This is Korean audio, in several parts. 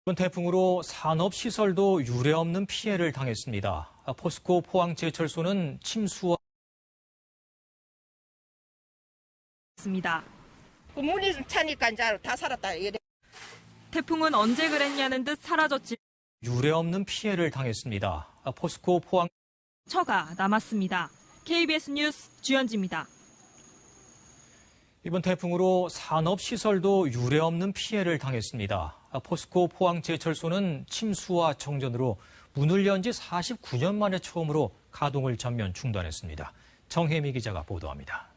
이번 태풍으로 산업시설도 유례없는 피해를 당했습니다. 포스코 포항제철소는 침수와 물이 차니까 이제 다 살았다. 태풍은 언제 그랬냐는 듯 사라졌지. 유례없는 피해를 당했습니다. 포스코 포항 처가 남았습니다. KBS 뉴스 주현지입니다. 이번 태풍으로 산업시설도 유례없는 피해를 당했습니다. 포스코 포항제철소는 침수와 정전으로 문을 연 지 49년 만에 처음으로 가동을 전면 중단했습니다. 정혜미 기자가 보도합니다.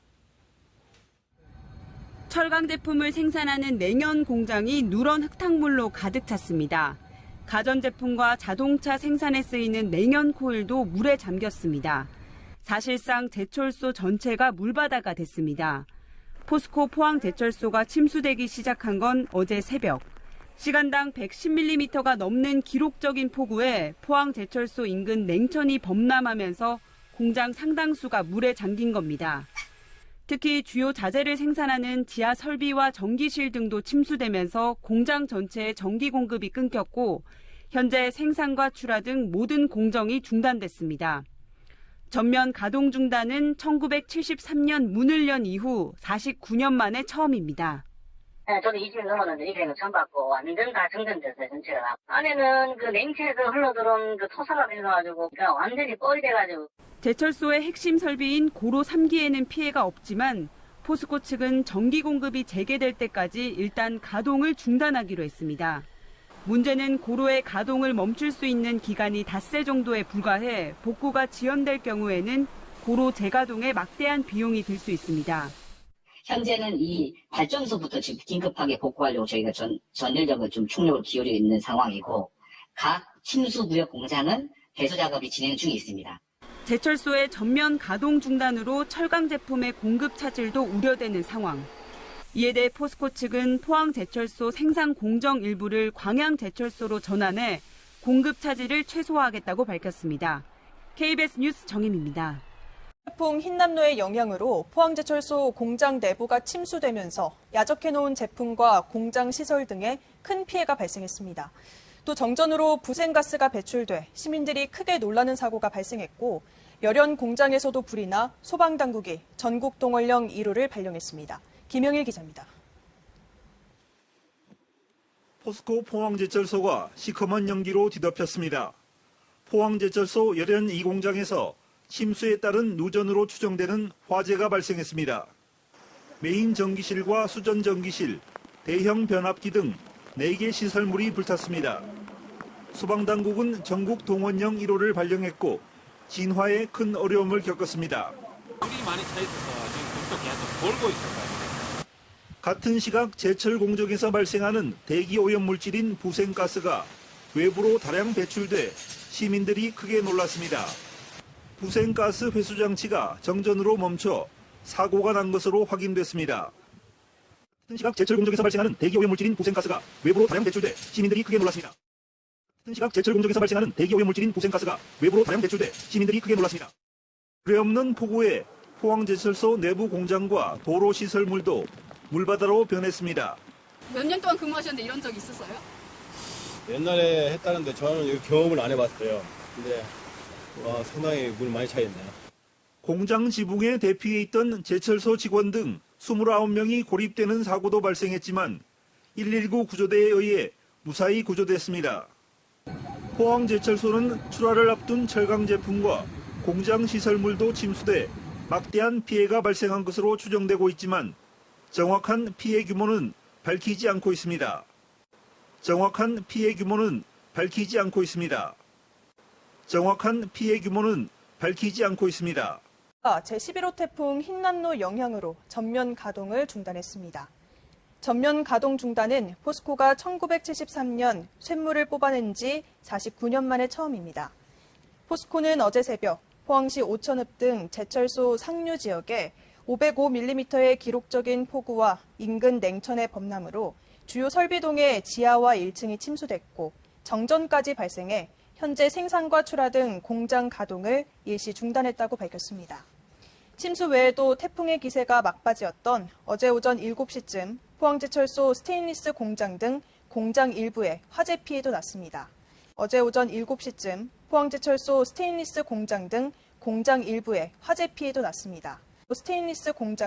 철강 제품을 생산하는 냉연 공장이 누런 흙탕물로 가득 찼습니다. 가전제품과 자동차 생산에 쓰이는 냉연 코일도 물에 잠겼습니다. 사실상 제철소 전체가 물바다가 됐습니다. 포스코 포항제철소가 침수되기 시작한 건 어제 새벽. 시간당 110mm가 넘는 기록적인 폭우에 포항제철소 인근 냉천이 범람하면서 공장 상당수가 물에 잠긴 겁니다. 특히 주요 자재를 생산하는 지하 설비와 전기실 등도 침수되면서 공장 전체의 전기 공급이 끊겼고 현재 생산과 출하 등 모든 공정이 중단됐습니다. 전면 가동 중단은 1973년 문을 연 이후 49년 만에 처음입니다. 저도 20년 넘었는데 이런 거 처음 봤고 완전 다 정전됐어요, 전체가. 안에는 그 냉채에서 흘러들어온 그 토사가 돼가지고 완전히 뻘이 돼가지고. 제철소의 핵심 설비인 고로 3기에는 피해가 없지만 포스코 측은 전기 공급이 재개될 때까지 일단 가동을 중단하기로 했습니다. 문제는 고로의 가동을 멈출 수 있는 기간이 닷새 정도에 불과해 복구가 지연될 경우에는 고로 재가동에 막대한 비용이 들 수 있습니다. 현재는 이 발전소부터 지금 긴급하게 복구하려고 저희가 전력을 좀 총력을 기울이고 있는 상황이고 각 침수구역 공장은 배수 작업이 진행 중에 있습니다. 제철소의 전면 가동 중단으로 철강 제품의 공급 차질도 우려되는 상황. 이에 대해 포스코 측은 포항제철소 생산 공정 일부를 광양제철소로 전환해 공급 차질을 최소화하겠다고 밝혔습니다. KBS 뉴스 정혜미입니다. 태풍 흰남노의 영향으로 포항제철소 공장 내부가 침수되면서 야적해놓은 제품과 공장 시설 등에 큰 피해가 발생했습니다. 또 정전으로 부생가스가 배출돼 시민들이 크게 놀라는 사고가 발생했고 열연 공장에서도 불이 나 소방당국이 전국 동원령 1호를 발령했습니다. 김영일 기자입니다. 포스코 포항제철소가 시커먼 연기로 뒤덮였습니다. 포항제철소 열연 2공장에서 침수에 따른 누전으로 추정되는 화재가 발생했습니다. 메인 전기실과 수전 전기실, 대형 변압기 등 4개 시설물이 불탔습니다. 소방당국은 전국 동원령 1호를 발령했고 진화에 큰 어려움을 겪었습니다. 물이 많이 차 있어서 지금 물도 계속 돌고 있어요. 같은 시각 제철 공정에서 발생하는 대기 오염 물질인 부생가스가 외부로 다량 배출돼 시민들이 크게 놀랐습니다. 부생가스 회수 장치가 정전으로 멈춰 사고가 난 것으로 확인됐습니다. 같은 시각 제철 공정에서 발생하는 대기 오염 물질인 부생가스가 외부로 다량 배출돼 시민들이 크게 놀랐습니다. 같은 시각 제철 공정에서 발생하는 대기 오염 물질인 부생가스가 외부로 다량 배출돼 시민들이 크게 놀랐습니다. 유례없는 폭우에 포항제철소 내부 공장과 도로 시설물도 물바다로 변했습니다. 몇 년 동안 근무하셨는데 이런 적 있었어요? 옛날에 했다는데 저는 경험을 안 해봤어요. 근데 상당히 물 많이 차 있네요. 공장 지붕에 대피해 있던 제철소 직원 등 29명이 고립되는 사고도 발생했지만 119 구조대에 의해 무사히 구조됐습니다. 포항제철소는 출하를 앞둔 철강 제품과 공장 시설물도 침수돼 막대한 피해가 발생한 것으로 추정되고 있지만 정확한 피해 규모는 밝히지 않고 있습니다. 정확한 피해 규모는 밝히지 않고 있습니다. 정확한 피해 규모는 밝히지 않고 있습니다. 제11호 태풍 흰남노 영향으로 전면 가동을 중단했습니다. 전면 가동 중단은 포스코가 1973년 쇳물을 뽑아낸 지 49년 만에 처음입니다. 포스코는 어제 새벽 포항시 오천읍 등 제철소 상류 지역에 505mm의 기록적인 폭우와 인근 냉천의 범람으로 주요 설비동의 지하와 1층이 침수됐고 정전까지 발생해 현재 생산과 출하 등 공장 가동을 일시 중단했다고 밝혔습니다. 침수 외에도 태풍의 기세가 막바지였던 어제 오전 7시쯤 포항제철소 스테인리스 공장 등 공장 일부에 화재 피해도 났습니다. 어제 오전 7시쯤 포항제철소 스테인리스 공장 등 공장 일부에 화재 피해도 났습니다. 스테인리스 공장